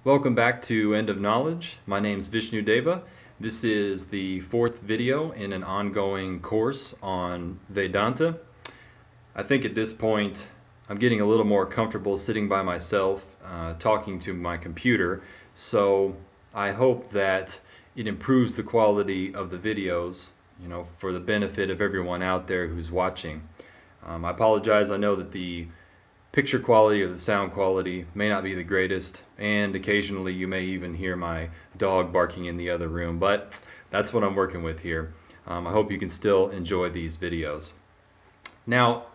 Welcome back to End of Knowledge. My name is Vishnudeva. This is the fourth video in an ongoing course on Vedanta. I think at this point I'm getting a little more comfortable sitting by myself talking to my computer, so I hope that it improves the quality of the videos, for the benefit of everyone out there who's watching. I apologize. I know that the picture quality or the sound quality may not be the greatest, and occasionally you may even hear my dog barking in the other room, but that's what I'm working with here. I hope you can still enjoy these videos. Now,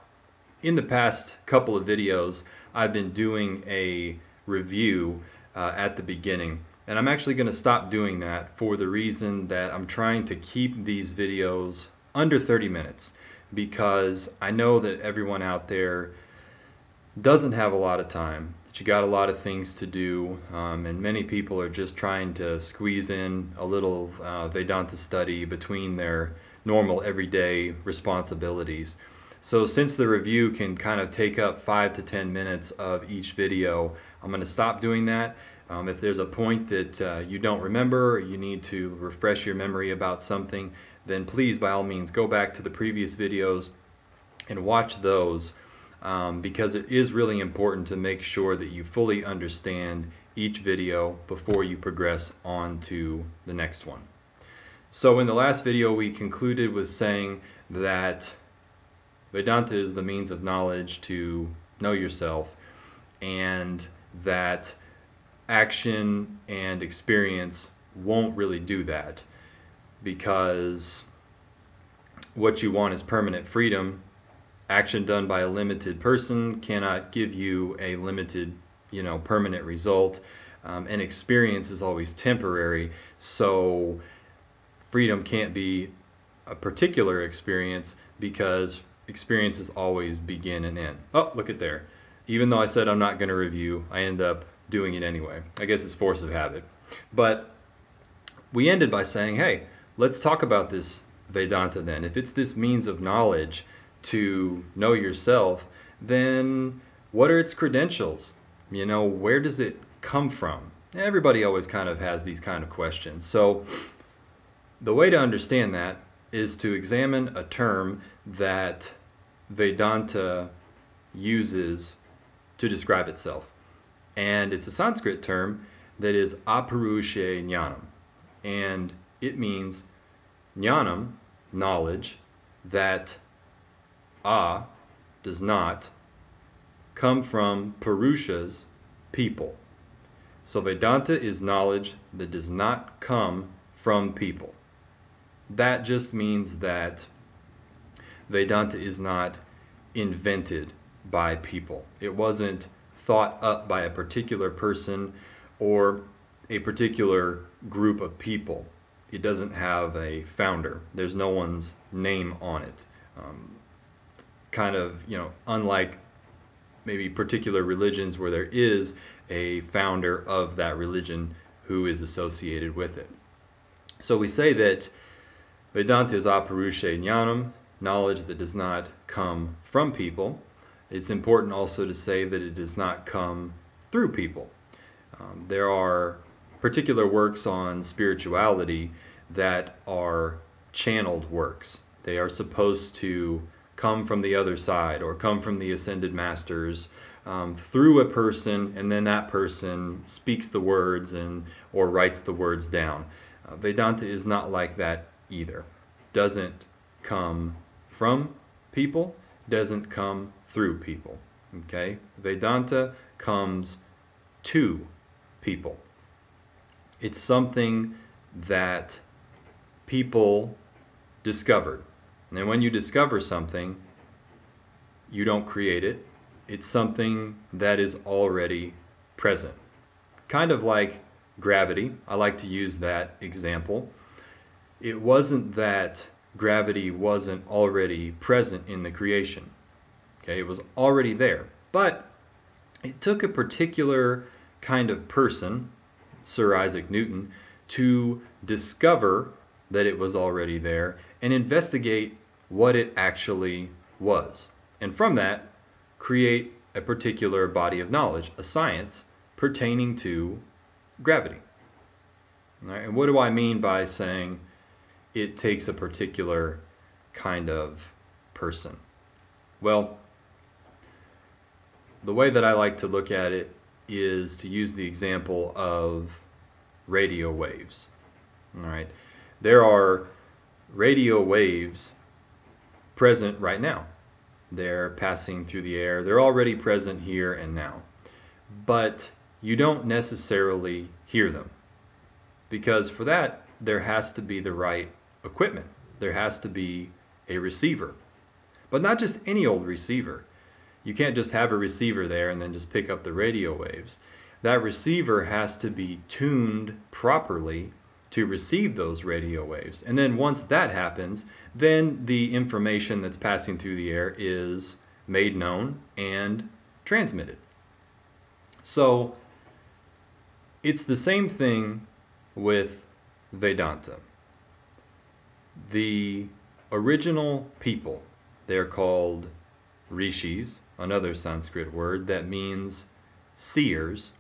in the past couple of videos, I've been doing a review at the beginning, and I'm actually going to stop doing that for the reason that I'm trying to keep these videos under 30 minutes, because I know that everyone out there doesn't have a lot of time, that you got a lot of things to do, and many people are just trying to squeeze in a little Vedanta study between their normal everyday responsibilities. So since the review can kind of take up 5 to 10 minutes of each video, I'm going to stop doing that. If there's a point that you don't remember, or you need to refresh your memory about something, then please, by all means, go back to the previous videos and watch those. Because it is really important to make sure that you fully understand each video before you progress on to the next one. So in the last video we concluded with saying that Vedanta is the means of knowledge to know yourself, and that action and experience won't really do that, because what you want is permanent freedom. Action done by a limited person cannot give you a limited, permanent result, and experience is always temporary. So freedom can't be a particular experience, because experiences always begin and end. Oh, look at there. Even though I said I'm not going to review, I end up doing it anyway. I guess it's force of habit. But we ended by saying, hey, let's talk about this Vedanta then. If it's this means of knowledge to know yourself, then what are its credentials? Where does it come from? Everybody always kind of has these kind of questions. So the way to understand that is to examine a term that Vedanta uses to describe itself. And it's a Sanskrit term that is aparushe jnanam. And it means jnanam, knowledge, that does not come from Purushas, people. So Vedanta is knowledge that does not come from people. That just means that Vedanta is not invented by people. It wasn't thought up by a particular person or a particular group of people. It doesn't have a founder. There's no one's name on it. Kind of, unlike maybe particular religions where there is a founder of that religion who is associated with it. So we say that Vedanta is aparushe jnanam, knowledge that does not come from people. It's important also to say that it does not come through people. There are particular works on spirituality that are channeled works. They are supposed to come from the other side, or come from the ascended masters through a person, and then that person speaks the words or writes the words down. Vedanta is not like that either. Doesn't come from people, doesn't come through people. Okay? Vedanta comes to people. It's something that people discovered. And when you discover something, you don't create it. It's something that is already present. Kind of like gravity. I like to use that example. It wasn't that gravity wasn't already present in the creation. Okay, it was already there. But it took a particular kind of person, Sir Isaac Newton, to discover that it was already there and investigate what it actually was. And from that, create a particular body of knowledge, a science pertaining to gravity. All right? And what do I mean by saying it takes a particular kind of person? Well, the way that I like to look at it is to use the example of radio waves. All right, there are radio waves present right now. They're passing through the air. They're already present here and now. But you don't necessarily hear them, because for that there has to be the right equipment. There has to be a receiver, but not just any old receiver. You can't just have a receiver there and then just pick up the radio waves. That receiver has to be tuned properly to receive those radio waves. And then once that happens, then the information that's passing through the air is made known and transmitted. So it's the same thing with Vedanta. The original people, they're called rishis, another Sanskrit word that means seers,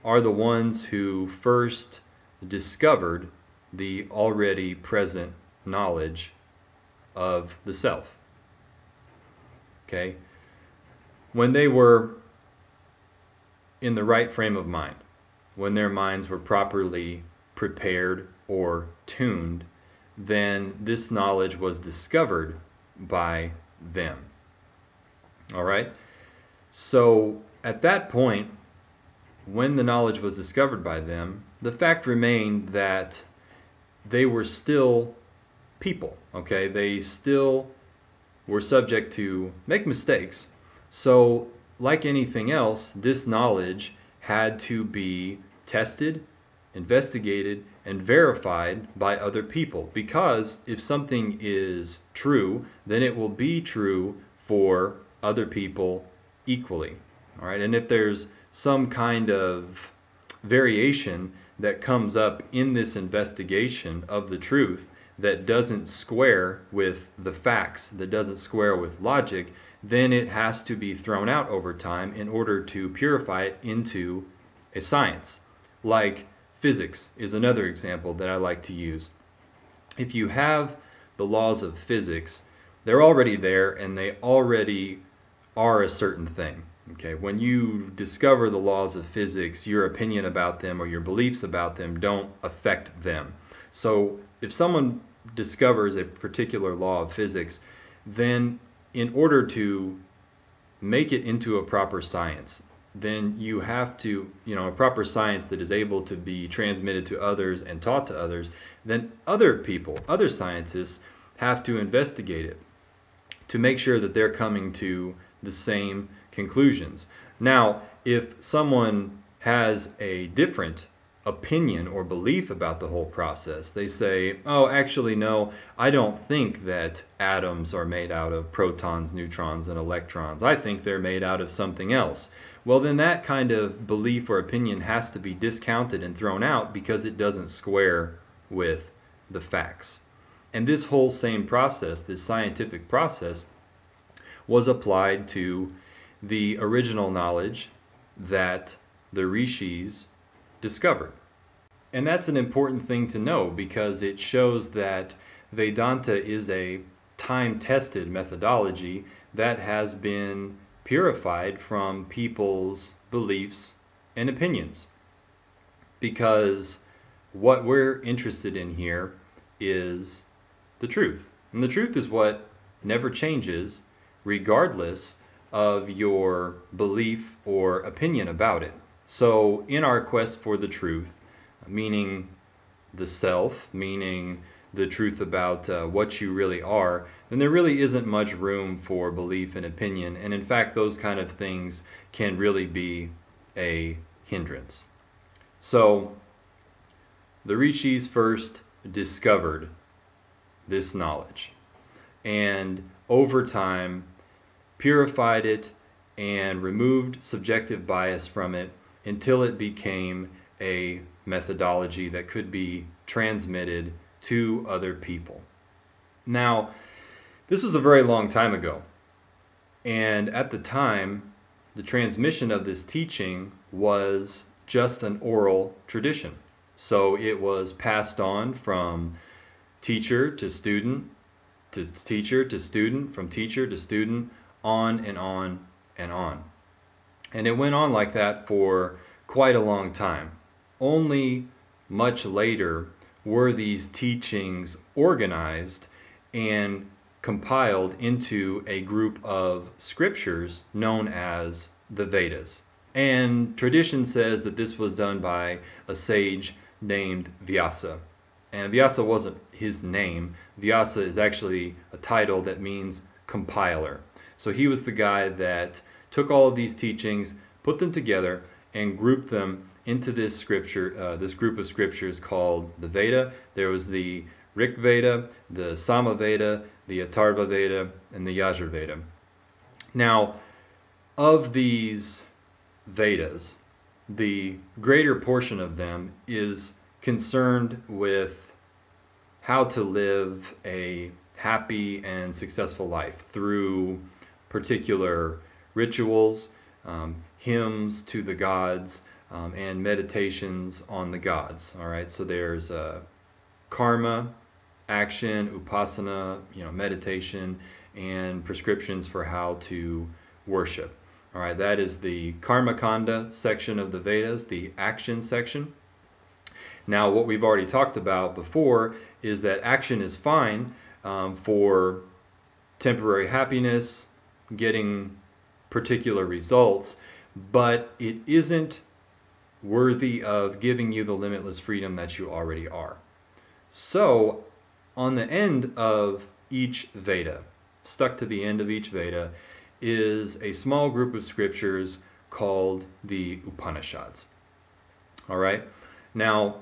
are the ones who first discovered the already present knowledge of the self. Okay? When they were in the right frame of mind, when their minds were properly prepared or tuned, then this knowledge was discovered by them. All right? So at that point, when the knowledge was discovered by them, the fact remained that they were still people. Okay? They still were subject to make mistakes. So like anything else, this knowledge had to be tested, investigated, and verified by other people. Because if something is true, then it will be true for other people equally. All right? And if there's some kind of variation that comes up in this investigation of the truth that doesn't square with the facts, that doesn't square with logic, then it has to be thrown out over time in order to purify it into a science. Like physics is another example that I like to use. If you have the laws of physics, they're already there and they already are a certain thing. Okay, when you discover the laws of physics, your opinion about them or your beliefs about them don't affect them. So if someone discovers a particular law of physics, then in order to make it into a proper science, then you have to, a proper science that is able to be transmitted to others and taught to others, then other people, other scientists have to investigate it to make sure that they're coming to the same conclusions. Now, if someone has a different opinion or belief about the whole process, they say, oh, actually, no, I don't think that atoms are made out of protons, neutrons, and electrons. I think they're made out of something else. Well, then that kind of belief or opinion has to be discounted and thrown out because it doesn't square with the facts. And this whole same process, this scientific process, was applied to the original knowledge that the rishis discovered. And that's an important thing to know because it shows that Vedanta is a time-tested methodology that has been purified from people's beliefs and opinions. Because what we're interested in here is the truth. And the truth is what never changes regardless of your belief or opinion about it. So in our quest for the truth, meaning the self, meaning the truth about what you really are, then there really isn't much room for belief and opinion. And in fact, those kind of things can really be a hindrance. So the rishis first discovered this knowledge and over time purified it and removed subjective bias from it until it became a methodology that could be transmitted to other people. Now, this was a very long time ago, and at the time, the transmission of this teaching was just an oral tradition. So it was passed on from teacher to student to teacher to student, from teacher to student, on and on and on. And it went on like that for quite a long time. Only much later were these teachings organized and compiled into a group of scriptures known as the Vedas. And tradition says that this was done by a sage named Vyasa. And Vyasa wasn't his name. Vyasa is actually a title that means compiler. So he was the guy that took all of these teachings, put them together, and grouped them into this scripture, this group of scriptures called the Veda. There was the Rig Veda, the Sama Veda, the Atharva Veda, and the Yajur Veda. Now, of these Vedas, the greater portion of them is concerned with how to live a happy and successful life through particular rituals, hymns to the gods, and meditations on the gods. All right, so there's karma, action, upasana, meditation, and prescriptions for how to worship. All right, that is the karma kanda section of the Vedas, the action section. Now, what we've already talked about before is that action is fine for temporary happiness, getting particular results, but it isn't worthy of giving you the limitless freedom that you already are. So, on the end of each Veda, stuck to the end of each Veda, is a small group of scriptures called the Upanishads. All right? Now,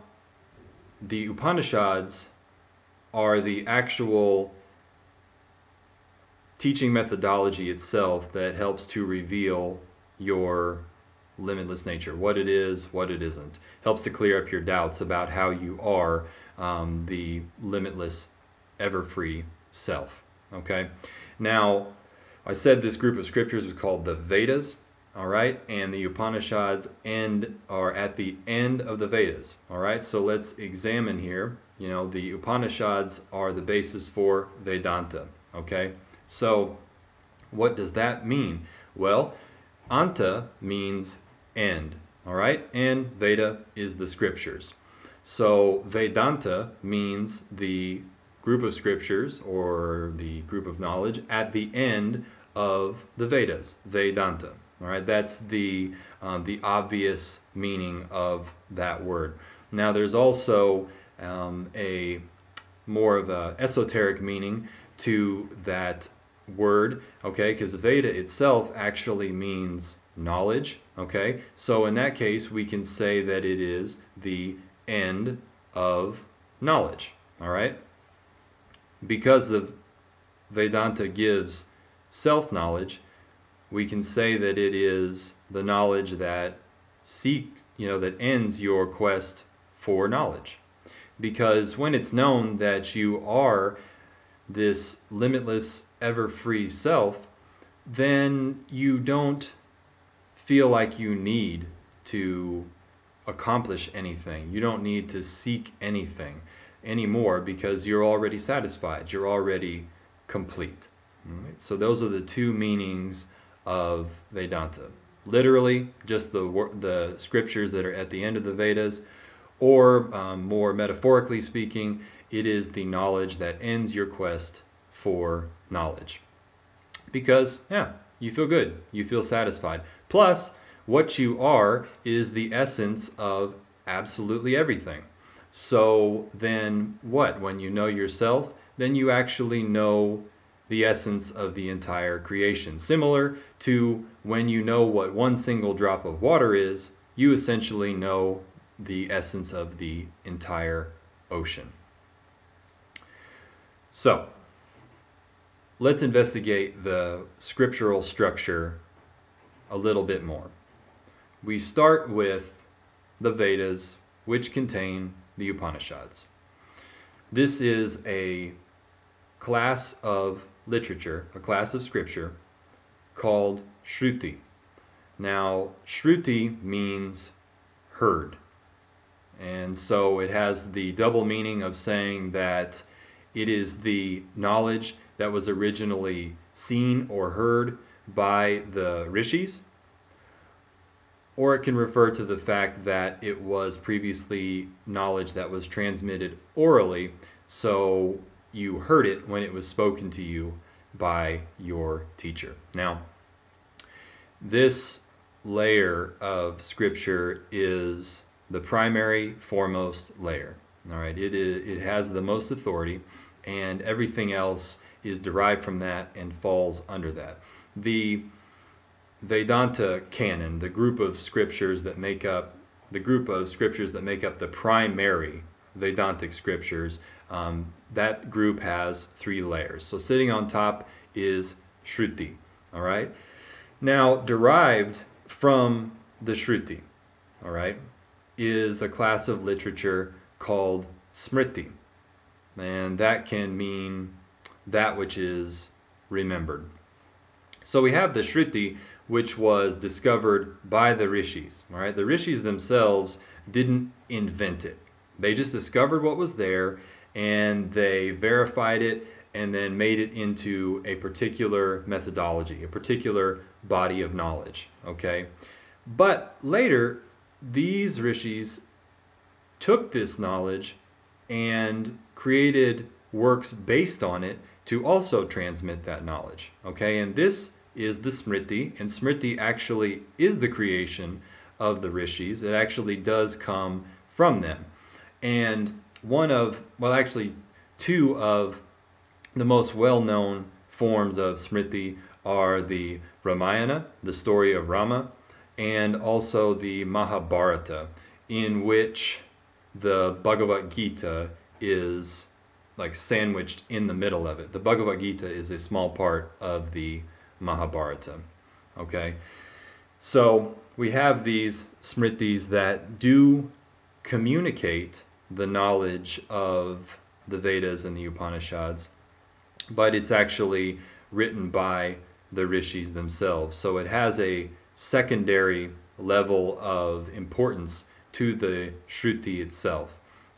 the Upanishads are the actual teaching methodology itself that helps to reveal your limitless nature, what it is, what it isn't. Helps to clear up your doubts about how you are the limitless, ever-free self. Okay? Now, I said this group of scriptures was called the Vedas, all right? And the Upanishads are at the end of the Vedas, all right? So let's examine here. The Upanishads are the basis for Vedanta, okay? So what does that mean? Well, Anta means end, all right? And Veda is the scriptures. So Vedanta means the group of scriptures or the group of knowledge at the end of the Vedas, Vedanta. All right, that's the obvious meaning of that word. Now, there's also a more of a esoteric meaning to that word, okay? Because Veda itself actually means knowledge, okay? So in that case, we can say that it is the end of knowledge, all right? Because the Vedanta gives self-knowledge, we can say that it is the knowledge that that ends your quest for knowledge. Because when it's known that you are this limitless, ever-free self, then you don't feel like you need to accomplish anything. You don't need to seek anything anymore because you're already satisfied. You're already complete. Right? So those are the two meanings of Vedanta. Literally, just the scriptures that are at the end of the Vedas, or more metaphorically speaking, it is the knowledge that ends your quest for knowledge. Because, you feel good, you feel satisfied. Plus, what you are is the essence of absolutely everything. So then what? When you know yourself, then you actually know the essence of the entire creation. Similar to when you know what one single drop of water is, you essentially know the essence of the entire ocean. So, let's investigate the scriptural structure a little bit more. We start with the Vedas, which contain the Upanishads. This is a class of literature, a class of scripture called Shruti. Now, Shruti means heard. And so it has the double meaning of saying that it is the knowledge that was originally seen or heard by the rishis, or it can refer to the fact that it was previously knowledge that was transmitted orally, so you heard it when it was spoken to you by your teacher. Now, this layer of scripture is the primary, foremost layer. All right, it has the most authority, and everything else is derived from that and falls under that. The Vedanta canon, the group of scriptures that make up the primary Vedantic scriptures, that group has 3 layers. So sitting on top is Shruti. All right. Now, derived from the Shruti, all right, is a class of literature called Smriti, and that can mean that which is remembered. So we have the Shruti, which was discovered by the rishis. All right, the rishis themselves didn't invent it; they just discovered what was there, and they verified it, and then made it into a particular methodology, a particular body of knowledge. Okay, but later these rishis took this knowledge and created works based on it to also transmit that knowledge. Okay, and this is the Smriti, and Smriti actually is the creation of the rishis. It actually does come from them. And two of the most well-known forms of Smriti are the Ramayana, the story of Rama, and also the Mahabharata, in which the Bhagavad Gita is like sandwiched in the middle of it. The Bhagavad Gita is a small part of the Mahabharata. Okay, so we have these Smritis that do communicate the knowledge of the Vedas and the Upanishads, but it's actually written by the rishis themselves. So it has a secondary level of importance to the Shruti itself.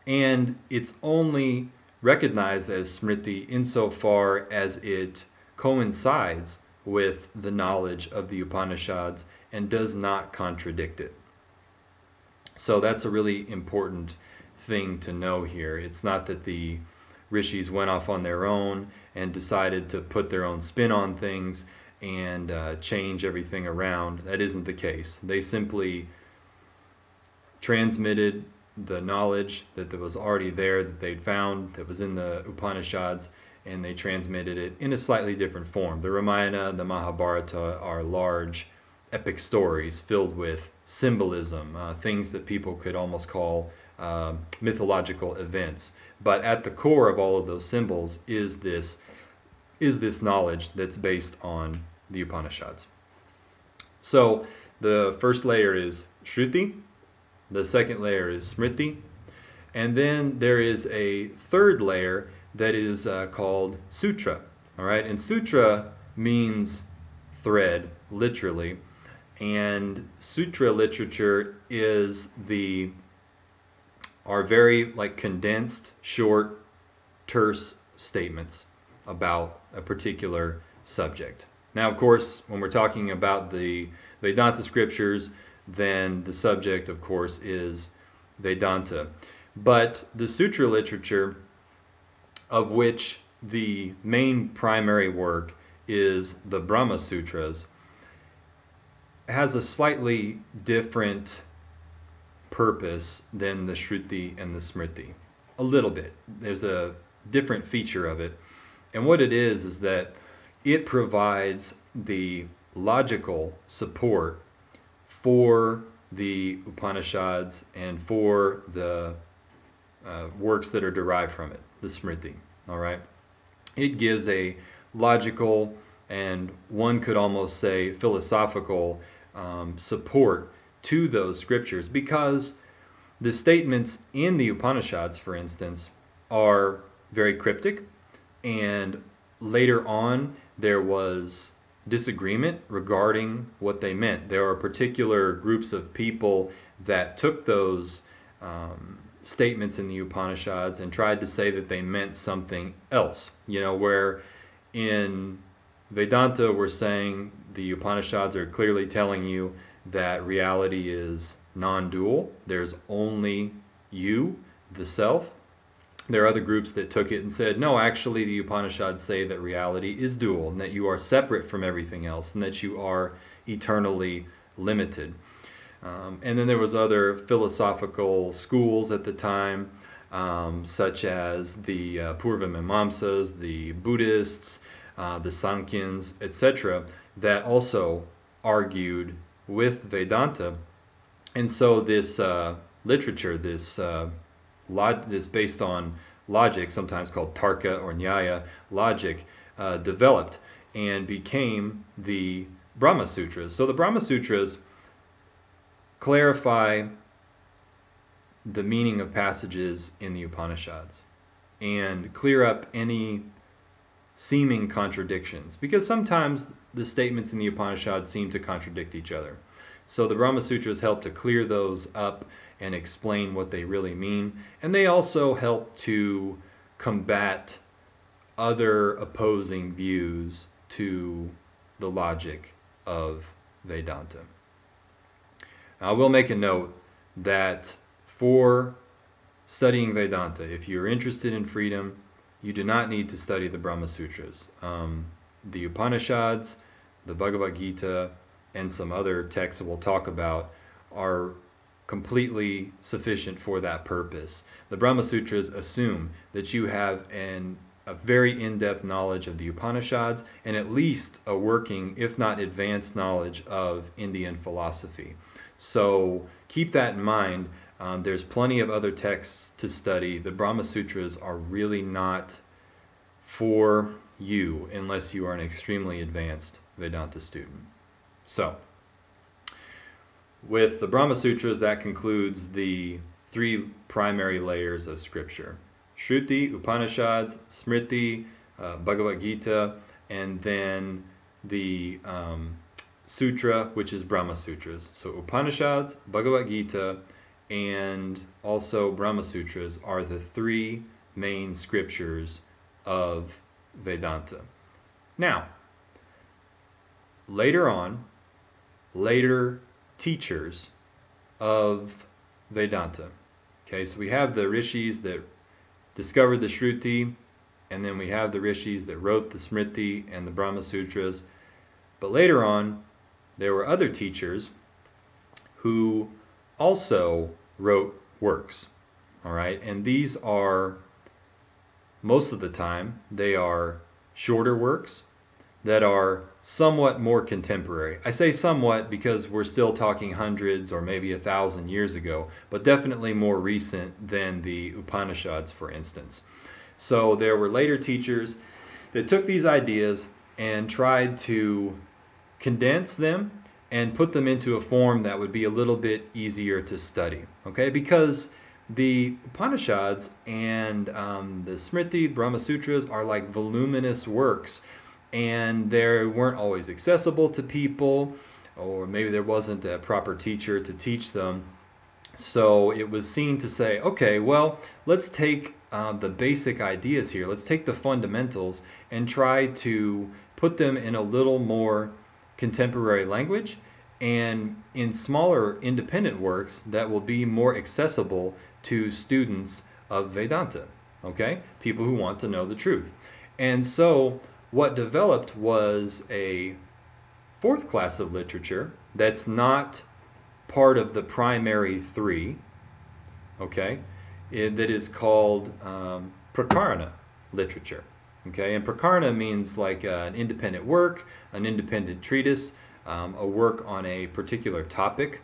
And it's only recognized as Smriti insofar as it coincides with the knowledge of the Upanishads and does not contradict it. So that's a really important thing to know here. It's not that the rishis went off on their own and decided to put their own spin on things and change everything around. That isn't the case. They simply transmitted the knowledge that was already there, that they'd found, that was in the Upanishads, and they transmitted it in a slightly different form. The Ramayana and the Mahabharata are large epic stories filled with symbolism, things that people could almost call mythological events. But at the core of all of those symbols is this knowledge that's based on the Upanishads. So the first layer is Shruti, the second layer is Smriti, and then there is a third layer that is called Sutra. All right, and Sutra means thread, literally, and Sutra literature are very like condensed, short, terse statements about a particular subject. Now, of course, when we're talking about the Vedanta scriptures, then the subject, of course, is Vedanta. But the Sutra literature, of which the main primary work is the Brahma Sutras, has a slightly different purpose than the Shruti and the Smriti. A little bit. There's a different feature of it. And what it is that it provides the logical support for the Upanishads and for the works that are derived from it, the Smriti. All right, it gives a logical and one could almost say philosophical support to those scriptures, because the statements in the Upanishads, for instance, are very cryptic, and later on there was disagreement regarding what they meant. There are particular groups of people that took those statements in the Upanishads and tried to say that they meant something else. You know, where in Vedanta we're saying the Upanishads are clearly telling you that reality is non-dual. There's only you, the self. There are other groups that took it and said, no, actually the Upanishads say that reality is dual and that you are separate from everything else and that you are eternally limited. And then there was other philosophical schools at the time, such as the Purva Mimamsas, the Buddhists, the Sankhya's, etc., that also argued with Vedanta. And so this literature, this based on logic, sometimes called Tarka or Nyaya logic, developed and became the Brahma Sutras. So the Brahma Sutras clarify the meaning of passages in the Upanishads and clear up any seeming contradictions, because sometimes the statements in the Upanishads seem to contradict each other. So the Brahma Sutras help to clear those up and explain what they really mean, and they also help to combat other opposing views to the logic of Vedanta. I will make a note that for studying Vedanta, if you're interested in freedom, you do not need to study the Brahma Sutras. The Upanishads, the Bhagavad Gita, and some other texts that we'll talk about are completely sufficient for that purpose. The Brahma Sutras assume that you have a very in-depth knowledge of the Upanishads and at least a working, if not advanced, knowledge of Indian philosophy. So keep that in mind. There's plenty of other texts to study. The Brahma Sutras are really not for you unless you are an extremely advanced Vedanta student. So, with the Brahma Sutras, that concludes the three primary layers of scripture: Shruti, Upanishads, Smriti, Bhagavad Gita, and then the Sutra, which is Brahma Sutras. So Upanishads, Bhagavad Gita, and also Brahma Sutras are the three main scriptures of Vedanta. Now, later teachers of Vedanta. Okay, so we have the rishis that discovered the Shruti, and then we have the rishis that wrote the Smriti and the Brahma Sutras. But later on, there were other teachers who also wrote works. All right, and these are, most of the time, they are shorter works that are somewhat more contemporary. I say somewhat because we're still talking hundreds or maybe 1,000 years ago, but definitely more recent than the Upanishads, for instance. So there were later teachers that took these ideas and tried to condense them and put them into a form that would be a little bit easier to study. Okay, because the Upanishads and the Smriti, Brahma Sutras are like voluminous works, and they weren't always accessible to people, or maybe there wasn't a proper teacher to teach them. So it was seen to say, okay, well, let's take the basic ideas here, let's take the fundamentals and try to put them in a little more contemporary language and in smaller independent works that will be more accessible to students of Vedanta, okay? People who want to know the truth. And so what developed was a fourth class of literature that's not part of the primary three, okay, that is called Prakarana literature. Okay, and Prakarana means like an independent work, an independent treatise, a work on a particular topic,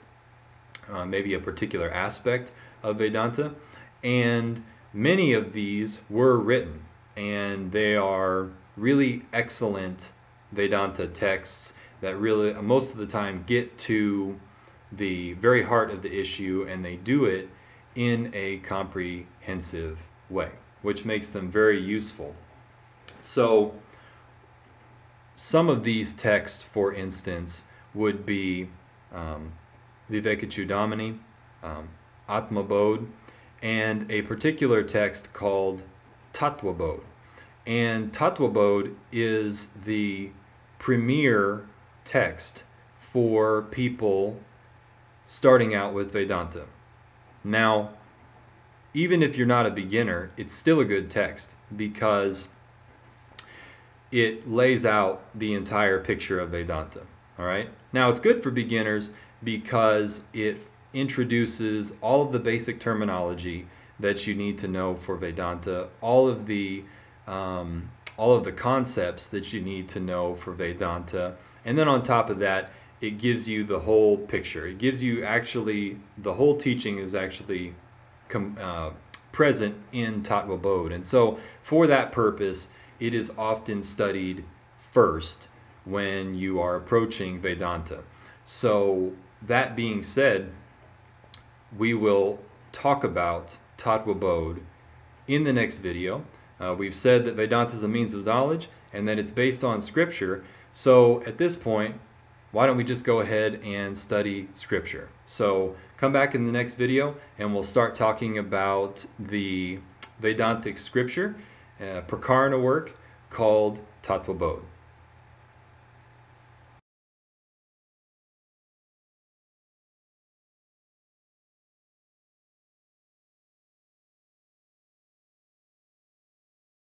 maybe a particular aspect of Vedanta. And many of these were written, and they are really excellent Vedanta texts that really, most of the time, get to the very heart of the issue, and they do it in a comprehensive way, which makes them very useful. So some of these texts, for instance, would be Vivekachudamani, Atma Bodh, and a particular text called Tattva Bodh. And Tattva Bodh is the premier text for people starting out with Vedanta. Now, even if you're not a beginner, it's still a good text because it lays out the entire picture of Vedanta. All right. Now, it's good for beginners because it introduces all of the basic terminology that you need to know for Vedanta, all of the concepts that you need to know for Vedanta, and then on top of that, it gives you the whole picture. It gives you actually the whole teaching is actually present in Tattva Bodh, and so for that purpose, it is often studied first when you are approaching Vedanta. So that being said, we will talk about Tattva Bodh in the next video. We've said that Vedanta is a means of knowledge and that it's based on scripture. So at this point, why don't we just go ahead and study scripture? So come back in the next video and we'll start talking about the Vedantic scripture, Prakarana work called Tattva Bodh.